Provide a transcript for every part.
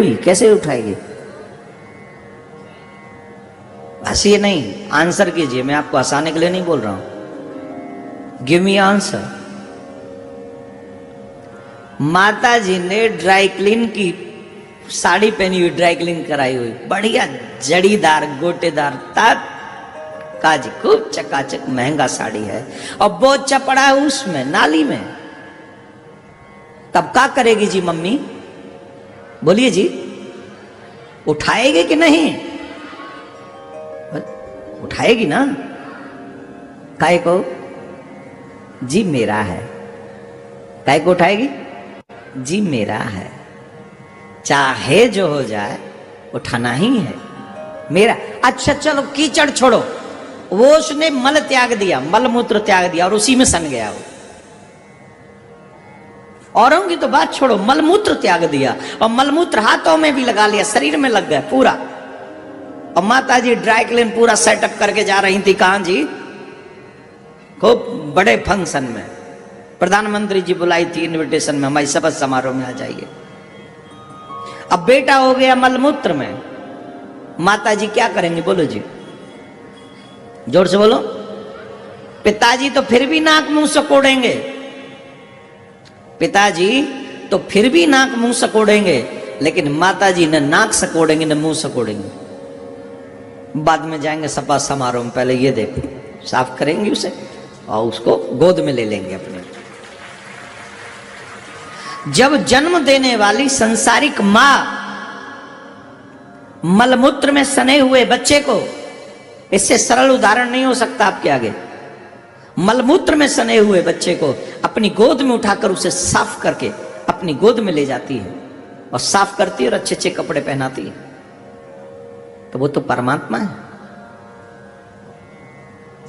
हुई, कैसे उठाएगी? बस ये नहीं, आंसर कीजिए, मैं आपको हंसाने के लिए नहीं बोल रहा हूं, गिव मी आंसर। माता जी ने ड्राई क्लीन की साड़ी पहनी हुई, ड्राई क्लीन कराई हुई, बढ़िया जड़ीदार गोटेदार तब काजी, खूब चकाचक महंगा साड़ी है, और बोझ पड़ा है उसमें नाली में। तब क्या करेगी जी मम्मी? बोलिए जी, उठाएगी कि नहीं? उठाएगी ना। काय को? जी मेरा है। काय को उठाएगी? जी मेरा है, चाहे जो हो जाए उठाना ही है मेरा। अच्छा चलो कीचड़ छोड़ो, वो उसने मल त्याग दिया, मल मूत्र त्याग दिया और उसी में सन गया वो। औरों की तो बात छोड़ो, मलमूत्र त्याग दिया, और मलमूत्र हाथों में भी लगा लिया, शरीर में लग गया पूरा। और माता जी ड्राई क्लीन पूरा सेटअप करके जा रही थी, कहां जी? खूब बड़े फंक्शन में, प्रधानमंत्री जी बुलाई थी इनविटेशन में, हमारी शपथ समारोह में आ जाइए। अब बेटा हो गया मलमूत्र में, माता जी क्या करेंगे? बोलो जी, जोर से बोलो। पिताजी तो फिर भी नाक मुंह सकोड़ेंगे, पिताजी तो फिर भी नाक मुंह सकोड़ेंगे, लेकिन माताजी न नाक सकोड़ेंगे न मुंह सकोड़ेंगे। बाद में जाएंगे सपा समारोह में, पहले ये देखो, साफ करेंगे उसे और उसको गोद में ले लेंगे अपने। जब जन्म देने वाली संसारिक मां मलमूत्र में सने हुए बच्चे को, इससे सरल उदाहरण नहीं हो सकता आपके आगे, मलमूत्र में सने हुए बच्चे को अपनी गोद में उठाकर उसे साफ करके अपनी गोद में ले जाती है और साफ करती है और अच्छे अच्छे कपड़े पहनाती है, तो वो तो परमात्मा है।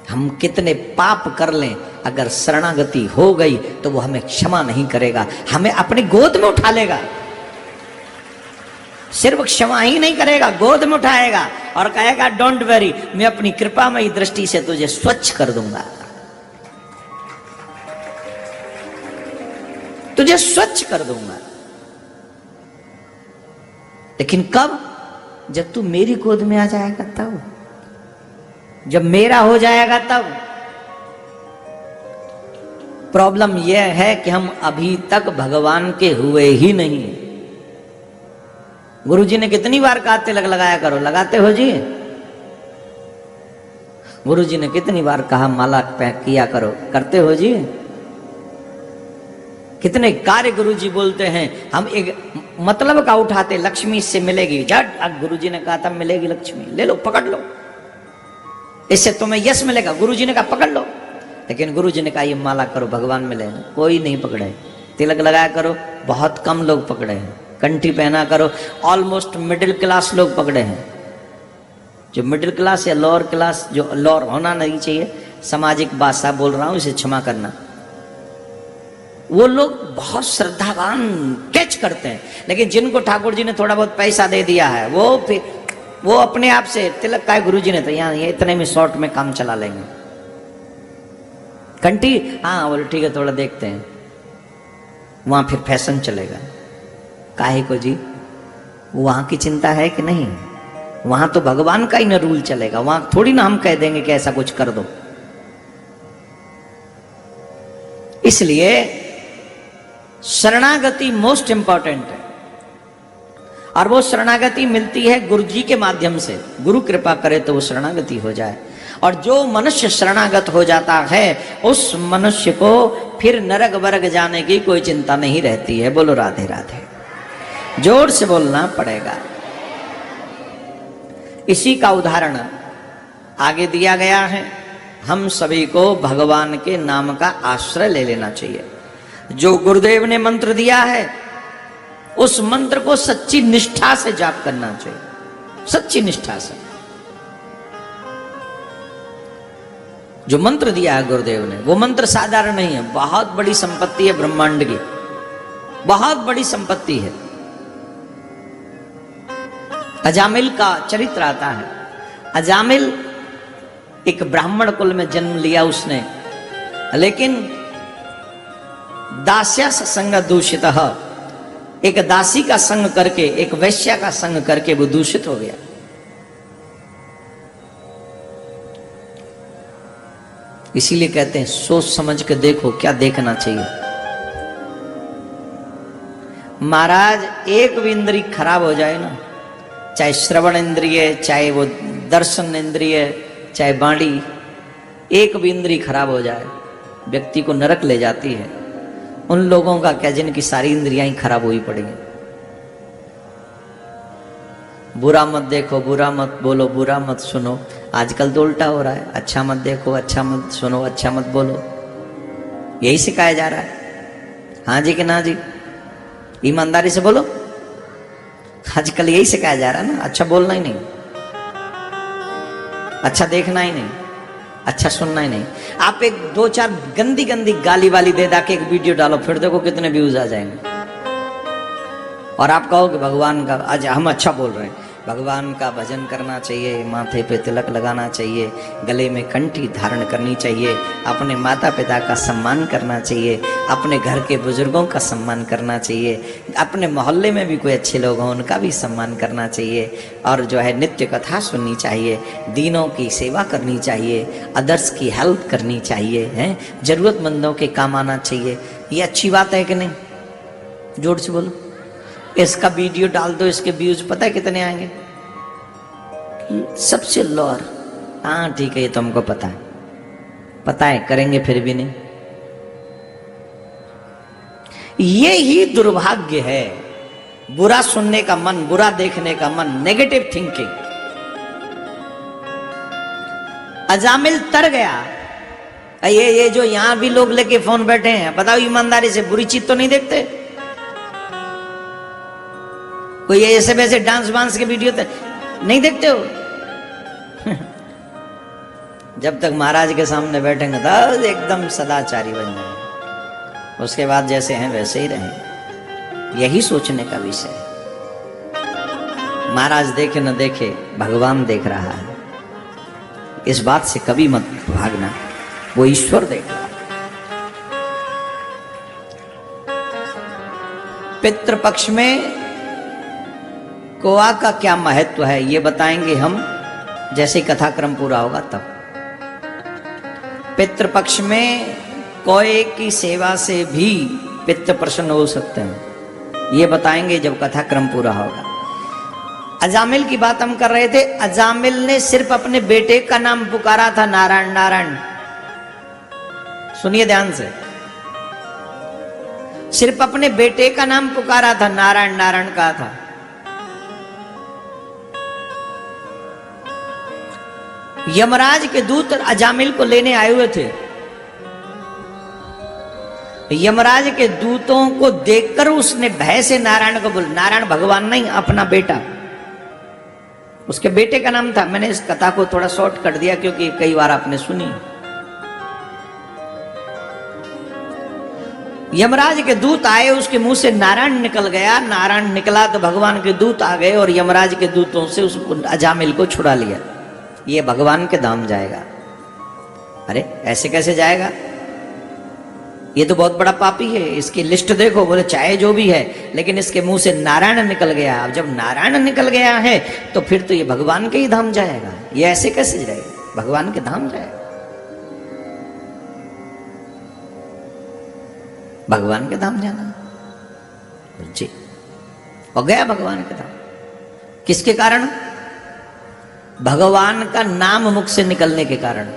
हम कितने पाप कर लें, अगर शरणागति हो गई तो वो हमें क्षमा नहीं करेगा, हमें अपनी गोद में उठा लेगा। सिर्फ क्षमा ही नहीं करेगा, गोद में उठाएगा और कहेगा डोंट वरी, मैं अपनी कृपामयी दृष्टि से तुझे स्वच्छ कर दूंगा, तुझे स्वच्छ कर दूंगा। लेकिन कब? जब तू मेरी गोद में आ जाएगा तब, जब मेरा हो जाएगा तब। प्रॉब्लम यह है कि हम अभी तक भगवान के हुए ही नहीं। गुरुजी ने कितनी बार कहा तिलक लगाया करो, लगाते हो जी? गुरुजी ने कितनी बार कहा माला किया करो, करते हो जी? कितने कार्य गुरुजी बोलते हैं, हम एक मतलब का उठाते, लक्ष्मी से मिलेगी झट, अब गुरुजी ने कहा था मिलेगी लक्ष्मी, ले लो पकड़ लो, इससे तुम्हें यश मिलेगा, गुरुजी ने कहा पकड़ लो। लेकिन गुरुजी ने कहा ये माला करो भगवान मिलेगा, कोई नहीं पकड़े। तिलक लगाया करो, बहुत कम लोग पकड़े हैं। कंठी पहना करो, ऑलमोस्ट मिडिल क्लास लोग पकड़े हैं। जो मिडिल क्लास या लोअर क्लास, जो लोअर होना नहीं चाहिए, सामाजिक भाषा बोल रहा हूं, इसे क्षमा करना, वो लोग बहुत श्रद्धावान कैच करते हैं। लेकिन जिनको ठाकुर जी ने थोड़ा बहुत पैसा दे दिया है, वो अपने आप से तिलक का गुरु जी ने तो यहाँ ये इतने में शॉर्ट में काम चला लेंगे। कंठी, हाँ बोले ठीक है थोड़ा देखते हैं, वहां फिर फैशन चलेगा। काहे को जी? वहां की चिंता है कि नहीं? वहां तो भगवान का ही ना रूल चलेगा, वहां थोड़ी ना हम कह देंगे कि ऐसा कुछ कर दो। इसलिए शरणागति मोस्ट इंपॉर्टेंट है, और वो शरणागति मिलती है गुरु जी के माध्यम से। गुरु कृपा करे तो वो शरणागति हो जाए, और जो मनुष्य शरणागत हो जाता है उस मनुष्य को फिर नरक वर्ग जाने की कोई चिंता नहीं रहती है। बोलो राधे राधे, जोर से बोलना पड़ेगा। इसी का उदाहरण आगे दिया गया है। हम सभी को भगवान के नाम का आश्रय ले लेना चाहिए। जो गुरुदेव ने मंत्र दिया है उस मंत्र को सच्ची निष्ठा से जाप करना चाहिए, सच्ची निष्ठा से। जो मंत्र दिया है गुरुदेव ने, वो मंत्र साधारण नहीं है, बहुत बड़ी संपत्ति है ब्रह्मांड की, बहुत बड़ी संपत्ति है। अजामिल का चरित्र आता है। अजामिल एक ब्राह्मण कुल में जन्म लिया उसने, लेकिन दास्या संग दूषित, एक दासी का संग करके, एक वैश्या का संग करके वो दूषित हो गया। इसीलिए कहते हैं सोच समझ के देखो क्या देखना चाहिए। महाराज एक भी इंद्रिय खराब हो जाए ना, चाहे श्रवण इंद्रिय, चाहे वो दर्शन इंद्रिय, चाहे वाणी, एक भी इंद्रिय खराब हो जाए व्यक्ति को नरक ले जाती है। उन लोगों का क्या जिनकी सारी इंद्रियां ही खराब हुई पड़ी हैं। बुरा मत देखो, बुरा मत बोलो, बुरा मत सुनो। आजकल तो उल्टा हो रहा है, अच्छा मत देखो, अच्छा मत सुनो, अच्छा मत बोलो, यही सिखाया जा रहा है। हाँ जी कि ना जी? ईमानदारी से बोलो। आजकल यही सिखाया जा रहा है ना, अच्छा बोलना ही नहीं, अच्छा देखना ही नहीं, अच्छा सुनना ही नहीं। आप एक दो चार गंदी गंदी गाली वाली दे के एक वीडियो डालो, फिर देखो कितने व्यूज आ जाएंगे। और आप कहोगे भगवान का, आज हम अच्छा बोल रहे हैं, भगवान का भजन करना चाहिए, माथे पे तिलक लगाना चाहिए, गले में कंठी धारण करनी चाहिए, अपने माता पिता का सम्मान करना चाहिए, अपने घर के बुजुर्गों का सम्मान करना चाहिए, अपने मोहल्ले में भी कोई अच्छे लोग हों उनका भी सम्मान करना चाहिए, और जो है नित्य कथा सुननी चाहिए, दीनों की सेवा करनी चाहिए, अदर्स की हेल्प करनी चाहिए, हैं, जरूरतमंदों के काम आना चाहिए। ये अच्छी बात है कि नहीं? जोर से बोलो। इसका वीडियो डाल दो, इसके व्यूज पता है कितने आएंगे? सबसे लोअर। हाँ ठीक है, ये तो हमको पता है, पता है, करेंगे फिर भी नहीं। ये ही दुर्भाग्य है, बुरा सुनने का मन, बुरा देखने का मन, नेगेटिव थिंकिंग। अजामिल तर गया। ये जो यहां भी लोग लेके फोन बैठे हैं, बताओ ईमानदारी से बुरी चीज तो नहीं देखते? कोई ऐसे वैसे डांस वांस के वीडियो तो नहीं देखते हो? जब तक महाराज के सामने बैठेंगे तो एकदम सदाचारी बन जाएंगे, उसके बाद जैसे हैं वैसे ही रहेंगे। यही सोचने का विषय है। महाराज देखे न देखे, भगवान देख रहा है, इस बात से कभी मत भागना, वो ईश्वर देख रहा है। पितृपक्ष में कोआ का क्या महत्व है ये बताएंगे हम, जैसे कथाक्रम पूरा होगा तब। पितृपक्ष में कोए की सेवा से भी पितृ प्रसन्न हो सकते हैं, ये बताएंगे जब कथाक्रम पूरा होगा। अजामिल की बात हम कर रहे थे। अजामिल ने सिर्फ अपने बेटे का नाम पुकारा था, नारायण नारायण। सुनिए ध्यान से, सिर्फ अपने बेटे का नाम पुकारा था, नारायण नारायण कहा था। यमराज के दूत अजामिल को लेने आए हुए थे। यमराज के दूतों को देखकर उसने भय से नारायण को बोला। नारायण भगवान नहीं, अपना बेटा, उसके बेटे का नाम था। मैंने इस कथा को थोड़ा शॉर्ट कर दिया क्योंकि कई बार आपने सुनी। यमराज के दूत आए, उसके मुंह से नारायण निकल गया। नारायण निकला तो भगवान के दूत आ गए और यमराज के दूतों से उस अजामिल को छुड़ा लिया। ये भगवान के धाम जाएगा। अरे ऐसे कैसे जाएगा? ये तो बहुत बड़ा पापी है, इसकी लिस्ट देखो। बोले चाहे जो भी है, लेकिन इसके मुंह से नारायण निकल गया। अब जब नारायण निकल गया है तो फिर तो ये भगवान के ही धाम जाएगा। ये ऐसे कैसे जाएगा? भगवान के धाम जाएगा, भगवान के धाम जाना जी। और गया भगवान के धाम। किसके कारण? भगवान का नाम मुख से निकलने के कारण।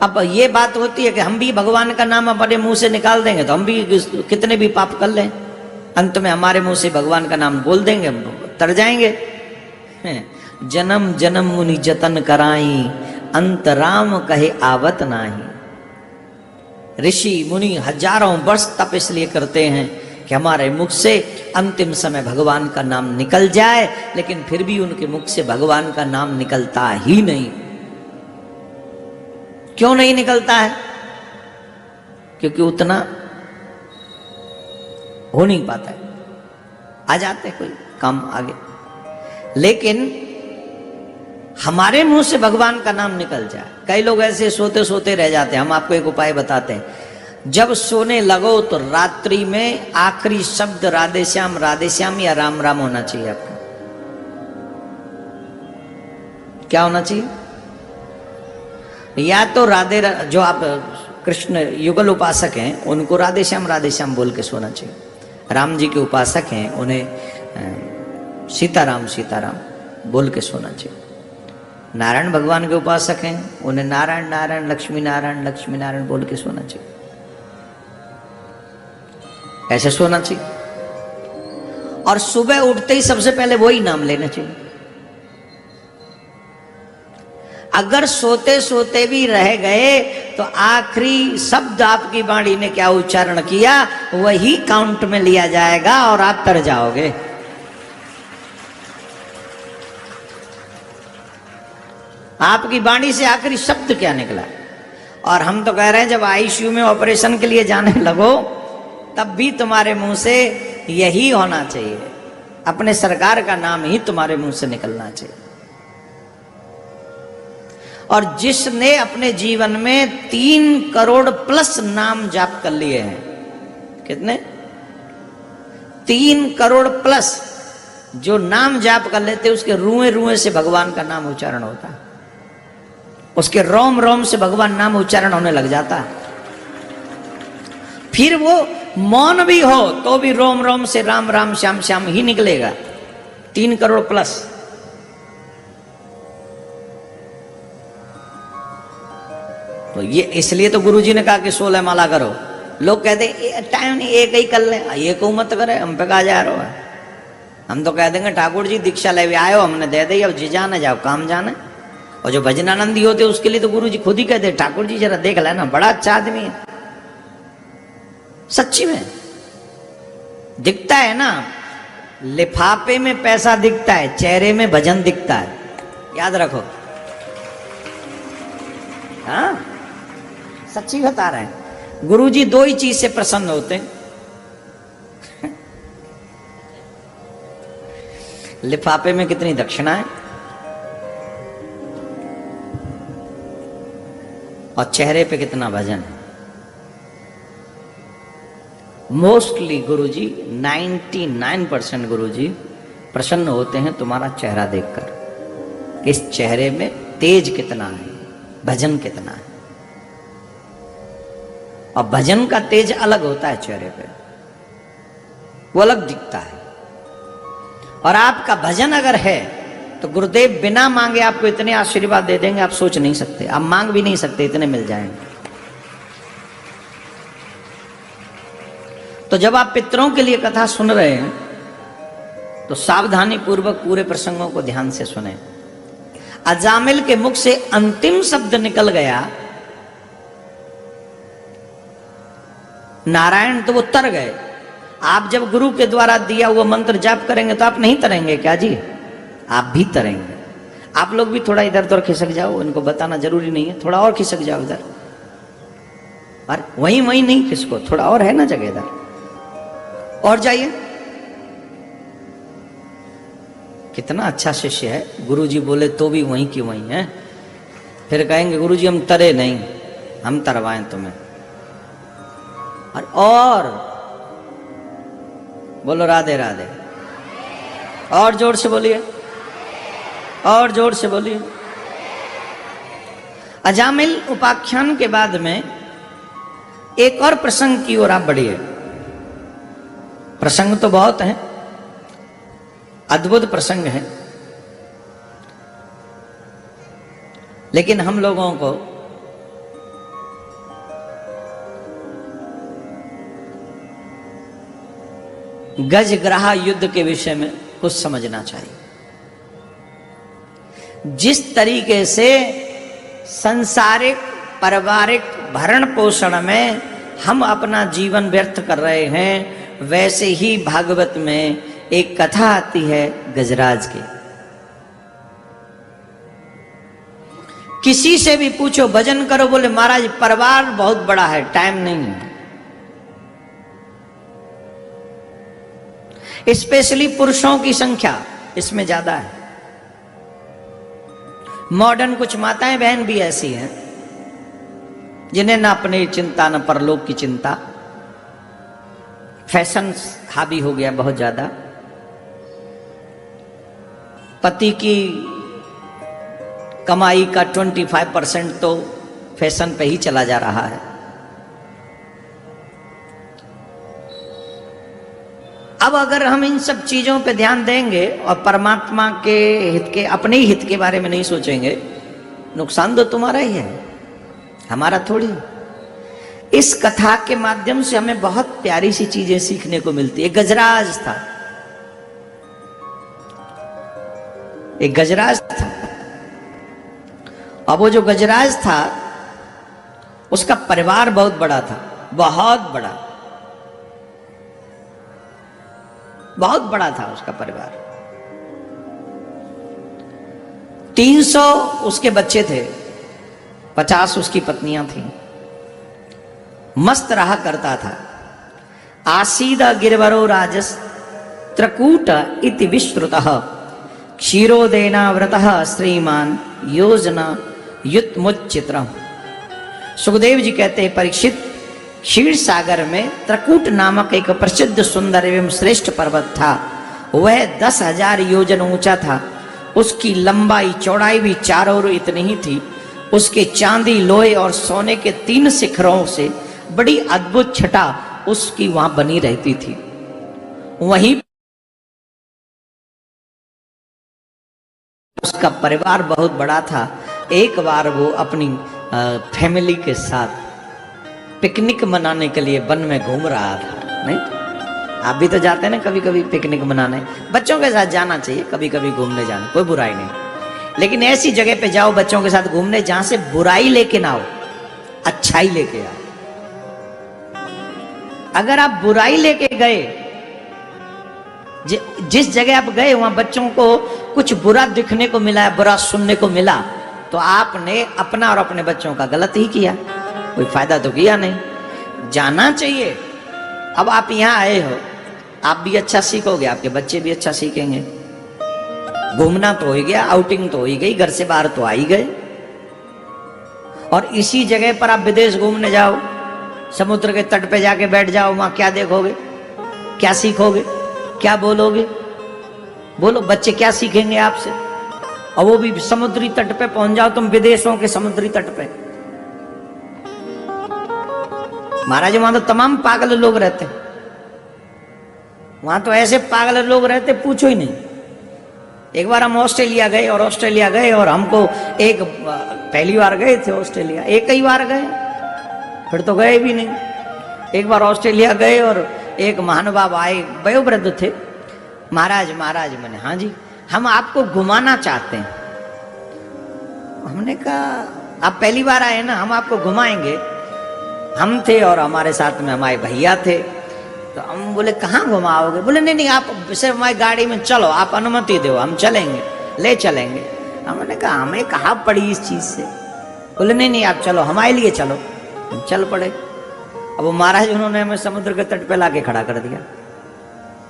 अब ये बात होती है कि हम भी भगवान का नाम अपने मुंह से निकाल देंगे तो हम भी कितने भी पाप कर लें, अंत में हमारे मुंह से भगवान का नाम बोल देंगे, हम तर जाएंगे। जन्म जन्म मुनि जतन कराई, अंत राम कहे आवत नाही। ऋषि मुनि हजारों वर्ष तप इसलिए करते हैं कि हमारे मुख से अंतिम समय भगवान का नाम निकल जाए, लेकिन फिर भी उनके मुख से भगवान का नाम निकलता ही नहीं। क्यों नहीं निकलता है? क्योंकि उतना हो नहीं पाता है। आ जाते कोई काम आगे, लेकिन हमारे मुंह से भगवान का नाम निकल जाए। कई लोग ऐसे सोते सोते रह जाते हैं। हम आपको एक उपाय बताते हैं। जब सोने लगो तो रात्रि में आखिरी शब्द राधे श्याम या राम राम होना चाहिए आपका। क्या होना चाहिए? या तो जो आप कृष्ण युगल उपासक हैं उनको राधे श्याम बोल के सोना चाहिए। राम जी के उपासक हैं उन्हें सीताराम बोल के सोना चाहिए। नारायण भगवान के उपासक हैं उन्हें नारायण नारायण लक्ष्मी नारायण बोल के सोना चाहिए। ऐसे सोना चाहिए। और सुबह उठते ही सबसे पहले वही नाम लेना चाहिए। अगर सोते सोते भी रह गए तो आखिरी शब्द आपकी वाणी ने क्या उच्चारण किया वही काउंट में लिया जाएगा और आप तर जाओगे। आपकी वाणी से आखिरी शब्द क्या निकला। और हम तो कह रहे हैं जब आईसीयू में ऑपरेशन के लिए जाने लगो तब भी तुम्हारे मुंह से यही होना चाहिए। अपने सरकार का नाम ही तुम्हारे मुंह से निकलना चाहिए। और जिसने अपने जीवन में 3 करोड़ प्लस नाम जाप कर लिए हैं, कितने? 3 करोड़ प्लस जो नाम जाप कर लेते उसके रुए रुए से भगवान का नाम उच्चारण होता है। उसके रोम रोम से भगवान नाम उच्चारण होने लग जाता है। फिर वो मौन भी हो तो भी रोम रोम से राम राम श्याम श्याम ही निकलेगा। 3 करोड़ प्लस। तो ये इसलिए तो गुरुजी ने कहा कि 16 माला करो। लोग कहते टाइम नहीं एक ही कर ले, ये को मत करे, हम पे कहा जा रहा है। हम तो कह देंगे ठाकुर जी दीक्षा ले आयो हमने दे दी, अब जी जाने जाओ काम जाने। और जो भजनानंदी होते उसके लिए तो गुरुजी खुद ही कहते ठाकुर जी जरा देख लेना बड़ा अच्छा आदमी है। सच्ची में दिखता है ना, लिफाफे में पैसा दिखता है, चेहरे में भजन दिखता है। याद रखो। हाँ सच्ची बता रहे हैं। गुरुजी 2 ही चीज से प्रसन्न होते हैं। लिफाफे में कितनी दक्षिणा है और चेहरे पे कितना भजन है। मोस्टली गुरुजी 99% गुरुजी प्रसन्न होते हैं तुम्हारा चेहरा देखकर। इस चेहरे में तेज कितना है, भजन कितना है। और भजन का तेज अलग होता है चेहरे पे, वो अलग दिखता है। और आपका भजन अगर है तो गुरुदेव बिना मांगे आपको इतने आशीर्वाद दे देंगे आप सोच नहीं सकते। आप मांग भी नहीं सकते, इतने मिल जाएंगे। तो जब आप पितरों के लिए कथा सुन रहे हैं तो सावधानी पूर्वक पूरे प्रसंगों को ध्यान से सुने। अजामिल के मुख से अंतिम शब्द निकल गया नारायण, तो वो तर गए। आप जब गुरु के द्वारा दिया हुआ मंत्र जाप करेंगे तो आप नहीं तरेंगे क्या जी? आप भी तरेंगे। आप लोग भी थोड़ा इधर उधर खिसक जाओ, इनको बताना जरूरी नहीं है। थोड़ा और खिसक जाओ इधर, और वहीं नहीं खिसको, थोड़ा और है ना जगह इधर, और जाइए। कितना अच्छा शिष्य है। गुरुजी बोले तो भी वहीं की वहीं है। फिर कहेंगे गुरुजी हम तरे नहीं, हम तरवाएं तुम्हें। और बोलो राधे राधे। और जोर से बोलिए, और जोर से बोलिए। अजामिल उपाख्यान के बाद में एक और प्रसंग की ओर आप बढ़िए। प्रसंग तो बहुत हैं, अद्भुत प्रसंग है, लेकिन हम लोगों को गजग्राह युद्ध के विषय में कुछ समझना चाहिए। जिस तरीके से सांसारिक पारिवारिक भरण पोषण में हम अपना जीवन व्यर्थ कर रहे हैं, वैसे ही भागवत में एक कथा आती है गजराज की। किसी से भी पूछो भजन करो, बोले महाराज परिवार बहुत बड़ा है, टाइम नहीं है। स्पेशली पुरुषों की संख्या इसमें ज्यादा है। मॉडर्न कुछ माताएं बहन भी ऐसी हैं जिन्हें ना अपनी चिंता न परलोक की चिंता। फैशन हावी हो गया बहुत ज्यादा। पति की कमाई का 25% तो फैशन पे ही चला जा रहा है। अब अगर हम इन सब चीजों पे ध्यान देंगे और परमात्मा के हित के, अपने ही हित के बारे में नहीं सोचेंगे, नुकसान तो तुम्हारा ही है, हमारा थोड़ी। इस कथा के माध्यम से हमें बहुत प्यारी सी चीजें सीखने को मिलती है। एक गजराज था, एक गजराज था। अब वो जो गजराज था उसका परिवार बहुत बड़ा था, बहुत बड़ा, बहुत बड़ा था उसका परिवार। 300 उसके बच्चे थे, 50 उसकी पत्नियां थीं। मस्त रहा करता था। आसीद गिरवरो राजस त्रकूट इति विश्रुतः क्षीरोदेना व्रतः श्रीमान योजना युतमुच्चित्रम। सुखदेव जी कहते हैं, परीक्षित, क्षीर सागर में त्रकूट नामक एक प्रसिद्ध सुंदर एवं श्रेष्ठ पर्वत था। वह 10,000 योजन ऊंचा था। उसकी लंबाई चौड़ाई भी चारों ओर इतनी ही थी। उसके चांदी, लोहे और सोने के 3 शिखरों से बड़ी अद्भुत छटा उसकी वहां बनी रहती थी। वहीं उसका परिवार बहुत बड़ा था। एक बार वो अपनी फैमिली के साथ पिकनिक मनाने के लिए वन में घूम रहा था। नहीं, आप भी तो जाते हैं ना कभी कभी पिकनिक मनाने। बच्चों के साथ जाना चाहिए, कभी कभी घूमने जाना, कोई बुराई नहीं। लेकिन ऐसी जगह पे जाओ बच्चों के साथ घूमने जहां से बुराई लेके ना हो, अच्छाई लेके आओ। अगर आप बुराई लेके गए, जिस जगह आप गए वहां बच्चों को कुछ बुरा दिखने को मिला, बुरा सुनने को मिला, तो आपने अपना और अपने बच्चों का गलत ही किया, कोई फायदा तो किया नहीं। जाना चाहिए। अब आप यहां आए हो, आप भी अच्छा सीखोगे, आपके बच्चे भी अच्छा सीखेंगे। घूमना तो हो ही गया, आउटिंग तो हो ही गई, घर से बाहर तो आ ही गए। और इसी जगह पर आप विदेश घूमने जाओ, समुद्र के तट पे जाके बैठ जाओ, वहां क्या देखोगे, क्या सीखोगे, क्या बोलोगे? बोलो, बच्चे क्या सीखेंगे आपसे? और वो भी समुद्री तट पे पहुंच जाओ तुम, विदेशों के समुद्री तट पे। महाराज वहां तो तमाम पागल लोग रहते, वहां तो ऐसे पागल लोग रहते पूछो ही नहीं। एक बार हम ऑस्ट्रेलिया गए, और ऑस्ट्रेलिया गए और हमको एक, पहली बार गए थे ऑस्ट्रेलिया, एक ही बार गए, फिर तो गए भी नहीं। एक बार ऑस्ट्रेलिया गए और एक महानुभाव आए, वयोवृद्ध थे। महाराज मैंने, हाँ जी, हम आपको घुमाना चाहते हैं। हमने कहा, आप पहली बार आए ना, हम आपको घुमाएंगे। हम थे और हमारे साथ में हमारे भैया थे। तो हम बोले, कहाँ घुमाओगे? बोले, नहीं, आप सिर्फ हमारी गाड़ी में चलो, आप अनुमति दो, हम चलेंगे, ले चलेंगे। हमने कहा, हमें कहाँ पड़ी इस चीज से? बोले, नहीं, आप चलो, हमारे लिए चलो। हम चल पड़े। अब वो महाराज उन्होंने हमें समुद्र के तट पे लाके खड़ा कर दिया।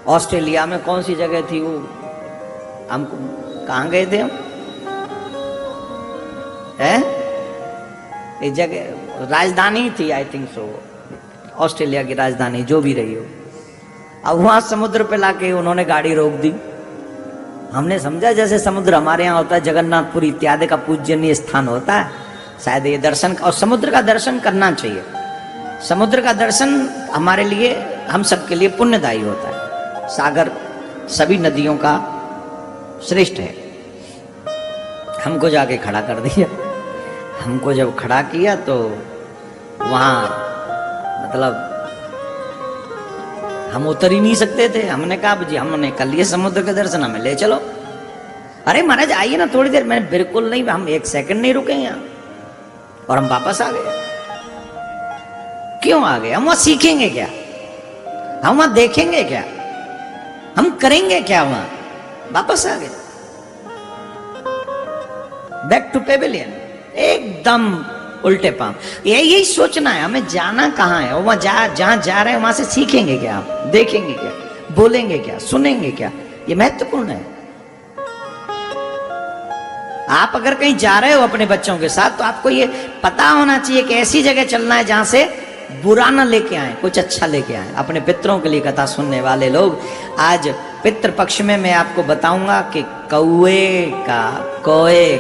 ऑस्ट्रेलिया में कौन सी जगह थी वो, हम कहाँ गए थे हम? एक जगह राजधानी थी, आई थिंक सो, ऑस्ट्रेलिया की राजधानी जो भी रही हो। अब वहां समुद्र पे लाके उन्होंने गाड़ी रोक दी। हमने समझा जैसे समुद्र हमारे यहाँ होता है, जगन्नाथपुरी इत्यादि का पूजनीय स्थान होता है, शायद ये दर्शन, और समुद्र का दर्शन करना चाहिए। समुद्र का दर्शन हमारे लिए, हम सबके लिए पुण्यदायी होता है। सागर सभी नदियों का श्रेष्ठ है। हमको जाके खड़ा कर दिया। हमको जब खड़ा किया तो वहां मतलब हम उतर ही नहीं सकते थे। हमने कहा, जी हमने कर लिए समुद्र के दर्शन, हमें ले चलो। अरे महाराज आइए ना थोड़ी देर। मैंने, बिल्कुल नहीं, हम एक सेकंड नहीं रुके यहाँ। और हम वापस आ गए। क्यों आ गए? हम वहां सीखेंगे क्या? हम वहां देखेंगे क्या? हम करेंगे क्या वहां? वापस आ गए, बैक टू पेविलियन, एकदम उल्टे पांव। यही सोचना है हमें, जाना कहाँ है, वहां जहां जा रहे हैं वहां से सीखेंगे क्या, आप देखेंगे क्या, बोलेंगे क्या, सुनेंगे क्या, ये महत्वपूर्ण है। आप अगर कहीं जा रहे हो अपने बच्चों के साथ तो आपको ये पता होना चाहिए कि ऐसी जगह चलना है जहां से बुरा ना लेके आए, कुछ अच्छा लेके आए। अपने पितरों के लिए कथा सुनने वाले लोग, आज पितृपक्ष में मैं आपको बताऊंगा कि कौए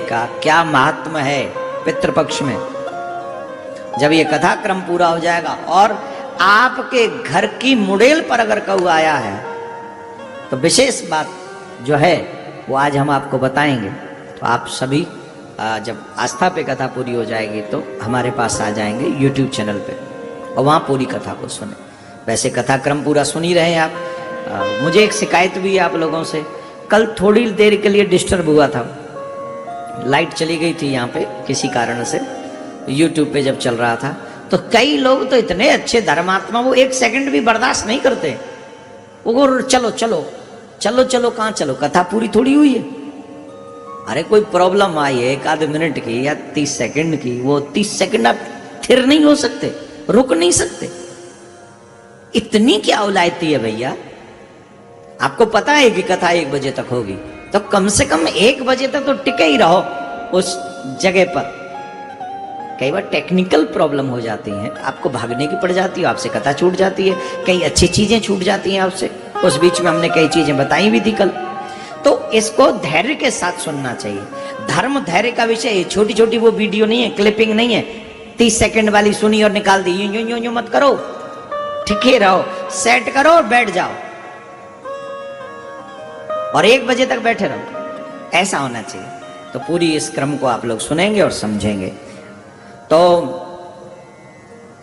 का क्या महात्म है पितृपक्ष में। जब ये कथा क्रम पूरा हो जाएगा और आपके घर की मुड़ेल पर अगर कौआ आया है तो विशेष बात जो है वो आज हम आपको बताएंगे। तो आप सभी जब आस्था पे कथा पूरी हो जाएगी तो हमारे पास आ जाएंगे YouTube चैनल पे और वहाँ पूरी कथा को सुने। वैसे कथा क्रम पूरा सुन ही रहे हैं आप। मुझे एक शिकायत भी है आप लोगों से। कल थोड़ी देर के लिए डिस्टर्ब हुआ था, लाइट चली गई थी यहाँ पे किसी कारण से, YouTube पे जब चल रहा था। तो कई लोग तो इतने अच्छे धर्मात्मा, वो 1 सेकंड भी बर्दाश्त नहीं करते। वो चलो चलो चलो चलो, कहाँ चलो, कथा पूरी थोड़ी हुई है। अरे कोई प्रॉब्लम आई है 1 आध मिनट की या 30 सेकंड की, वो 30 सेकंड आप थिर नहीं हो सकते, रुक नहीं सकते। इतनी क्या औलायती है भैया। आपको पता है कि कथा 1 बजे तक होगी तो कम से कम 1 बजे तक तो टिके ही रहो उस जगह पर। कई बार टेक्निकल प्रॉब्लम हो जाती है, आपको भागने की पड़ जाती है, आपसे कथा छूट जाती है, कई अच्छी चीजें छूट जाती हैं आपसे। उस बीच में हमने कई चीजें बताई भी थी कल। तो इसको धैर्य के साथ सुनना चाहिए। धर्म धैर्य का विषय, छोटी छोटी वो वीडियो नहीं है, क्लिपिंग नहीं है 30 सेकंड वाली सुनी और निकाल दी। यूं मत करो, ठिके रहो, सेट करो और बैठ जाओ और 1 बजे तक बैठे रहो, ऐसा होना चाहिए। तो पूरी इस क्रम को आप लोग सुनेंगे और समझेंगे। तो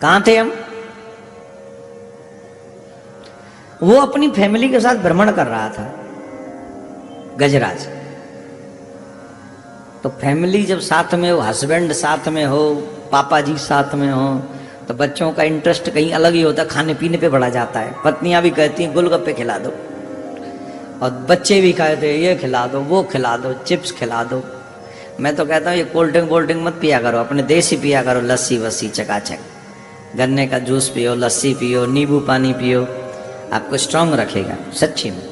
कहां थे हम? वो अपनी फैमिली के साथ भ्रमण कर रहा था गजराज। तो फैमिली जब साथ में हो, हस्बैंड साथ में हो, पापा जी साथ में हो, तो बच्चों का इंटरेस्ट कहीं अलग ही होता है, खाने पीने पे बढ़ा जाता है। पत्नियां भी कहती हैं गोलगप्पे खिला दो और बच्चे भी कहते हैं ये खिला दो, वो खिला दो, चिप्स खिला दो। मैं तो कहता हूँ ये कोल्ड ड्रिंक मत पिया करो, अपने देसी पिया करो, लस्सी वस्सी चकाचक, गन्ने का जूस पियो, लस्सी पियो, नींबू पानी पियो, आपको स्ट्रांग रखेगा सच्ची में।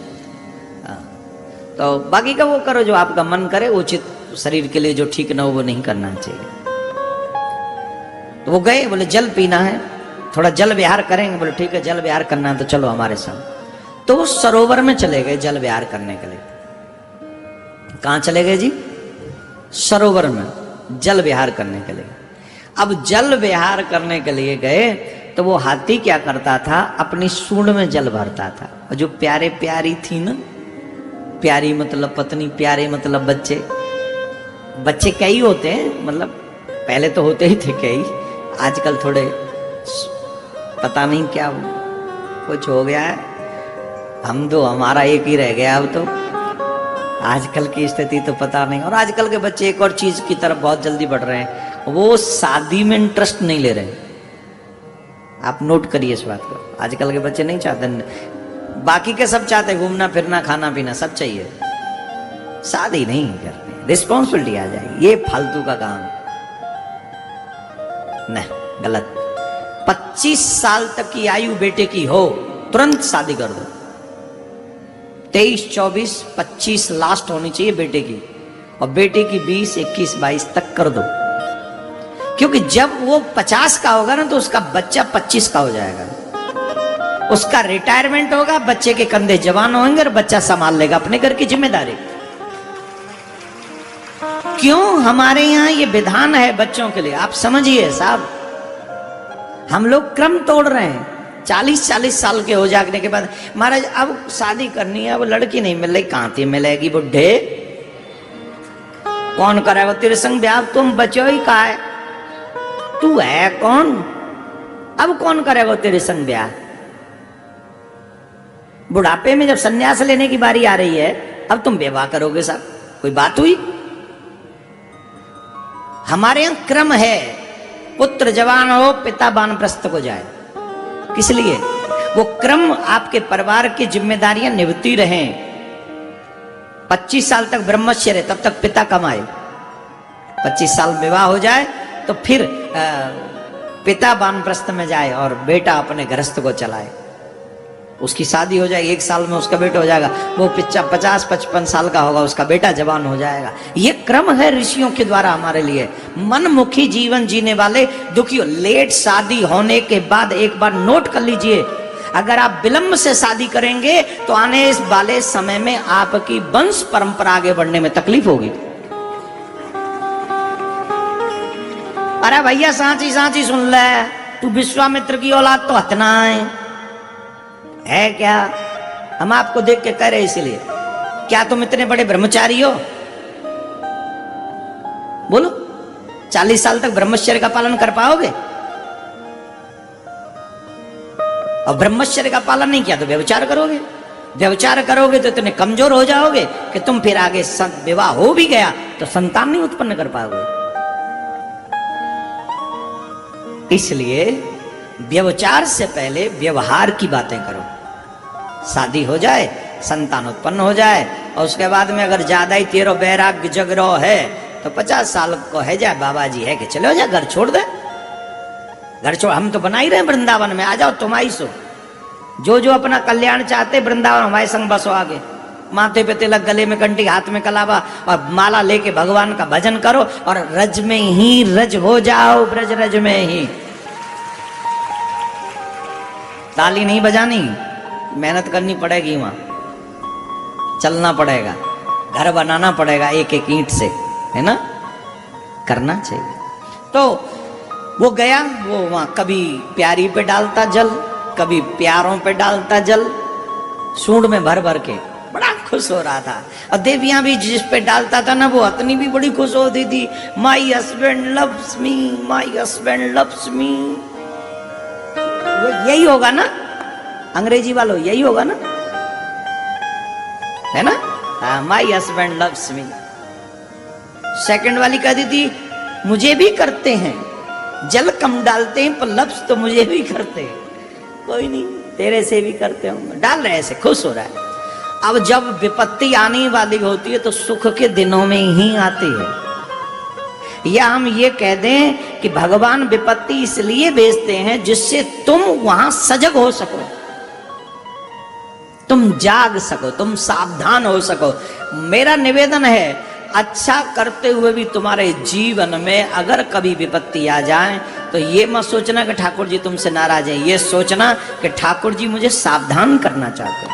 तो बाकी का वो करो जो आपका मन करे, उचित शरीर के लिए जो ठीक ना हो वो नहीं करना चाहिए। तो वो गए, बोले जल पीना है, थोड़ा जल विहार करेंगे। बोले ठीक है, जल विहार करना है तो चलो हमारे साथ। तो वो सरोवर में चले गए जल विहार करने के लिए। कहाँ चले गए जी? सरोवर में जल विहार करने के लिए। अब जल विहार करने के लिए गए तो वो हाथी क्या करता था, अपनी सूंड में जल भरता था। और जो प्यारे प्यारी थी ना, प्यारी मतलब पत्नी, प्यारे मतलब बच्चे। बच्चे कई होते हैं, मतलब पहले तो होते ही थे कई, आजकल थोड़े पता नहीं क्या कुछ हो गया है। हम तो हमारा एक ही रह गया अब तो। आजकल की स्थिति तो पता नहीं। और आजकल के बच्चे एक और चीज की तरफ बहुत जल्दी बढ़ रहे हैं, वो शादी में इंटरेस्ट नहीं ले रहे। आप नोट करिए इस बात को। आजकल के बच्चे नहीं चाहते, बाकी के सब चाहते, घूमना फिरना खाना पीना सब चाहिए, शादी नहीं करते। रिस्पॉन्सिबिलिटी आ जाएगी, ये फालतू का काम नहीं, गलत। 25 साल तक की आयु बेटे की हो तुरंत शादी कर दो। 23, 24, 25 लास्ट होनी चाहिए बेटे की, और बेटे की 20, 21, 22 तक कर दो। क्योंकि जब वो 50 का होगा ना तो उसका बच्चा 25 का हो जाएगा, उसका रिटायरमेंट होगा, बच्चे के कंधे जवान होंगे और बच्चा संभाल लेगा अपने घर की जिम्मेदारी। क्यों हमारे यहाँ ये विधान है बच्चों के लिए, आप समझिए साहब। हम लोग क्रम तोड़ रहे हैं। 40 साल के हो जाने के बाद महाराज अब शादी करनी है, अब लड़की नहीं मिल रही, कहां थी मिलेगी बुढ़े, कौन करेगा तेरे संग ब्याह, तुम बचो ही कहा है, तू है कौन, अब कौन करेगा तेरे संग ब्याह। बुढ़ापे में जब संन्यास लेने की बारी आ रही है, अब तुम विवाह करोगे साहब, कोई बात हुई। हमारे यहां क्रम है, पुत्र जवान हो पिता वानप्रस्थ को जाए। किस लिए? वो क्रम आपके परिवार की जिम्मेदारियां निभती रहें। 25 साल तक ब्रह्मचर्य, तब तक पिता कमाए। 25 साल विवाह हो जाए तो फिर पिता वानप्रस्थ में जाए और बेटा अपने गृहस्थ को चलाए। उसकी शादी हो जाएगी, 1 साल में उसका बेटा हो जाएगा, वो 50-55 साल का होगा, उसका बेटा जवान हो जाएगा। ये क्रम है ऋषियों के द्वारा हमारे लिए। मनमुखी जीवन जीने वाले दुखी। लेट शादी होने के बाद एक बार नोट कर लीजिए, अगर आप विलंब से शादी करेंगे तो आने वाले समय में आपकी वंश परंपरा आगे बढ़ने में तकलीफ होगी। अरे भैया सांची सांची सुन ले, तू विश्वामित्र की औलाद तो हतना है क्या? हम आपको देख के कह रहे इसलिए, क्या तुम इतने बड़े ब्रह्मचारी हो? बोलो, 40 साल तक ब्रह्मचर्य का पालन कर पाओगे? और ब्रह्मचर्य का पालन नहीं किया तो व्यभिचार करोगे। व्यभिचार करोगे तो इतने कमजोर हो जाओगे कि तुम फिर आगे विवाह हो भी गया तो संतान नहीं उत्पन्न कर पाओगे। इसलिए व्यभिचार से पहले व्यवहार की बातें करो। शादी हो जाए, संतान उत्पन्न हो जाए, और उसके बाद में अगर ज्यादा ही तेरो बैराग्य जगरो है तो 50 साल को है जाए, बाबा जी है कि चलो जा, घर छोड़ दे, घर छोड़। हम तो बना ही रहे वृंदावन में, आ जाओ तुम आई सो। जो जो अपना कल्याण चाहते वृंदावन हमारे संग बसो आगे। माथे पे तिलक, गले में कंठी, हाथ में कलावा और माला लेके भगवान का भजन करो और रज में ही रज हो जाओ, ब्रज रज में ही। ताली नहीं बजानी, मेहनत करनी पड़ेगी, वहां चलना पड़ेगा, घर बनाना पड़ेगा एक एक ईंट से, है ना, करना चाहिए। तो वो गया, वो वहां कभी प्यारी पे डालता जल, कभी प्यारों पे डालता जल, सूंड में भर भर के, बड़ा खुश हो रहा था। और देवियां भी जिस पे डालता था ना, वो अतनी भी बड़ी खुश होती थी। My husband loves me, my husband loves me. यही होगा ना अंग्रेजी वालों, यही होगा ना, है ना? My husband loves me. Second वाली कहती थी मुझे भी करते हैं, जल कम डालते हैं पर लफ्ज तो मुझे भी करते हैं। कोई नहीं, तेरे से भी करते होंगे, डाल रहे ऐसे, खुश हो रहा है। अब जब विपत्ति आने वाली होती है तो सुख के दिनों में ही आती है। या हम ये कह दें कि भगवान विपत्ति इसलिए भेजते हैं जिससे तुम वहां सजग हो सको, तुम जाग सको, तुम सावधान हो सको। मेरा निवेदन है, अच्छा करते हुए भी तुम्हारे जीवन में अगर कभी विपत्ति आ जाए तो ये मत सोचना कि ठाकुर जी तुमसे नाराज हैं, ये सोचना कि ठाकुर जी मुझे सावधान करना चाहते हैं।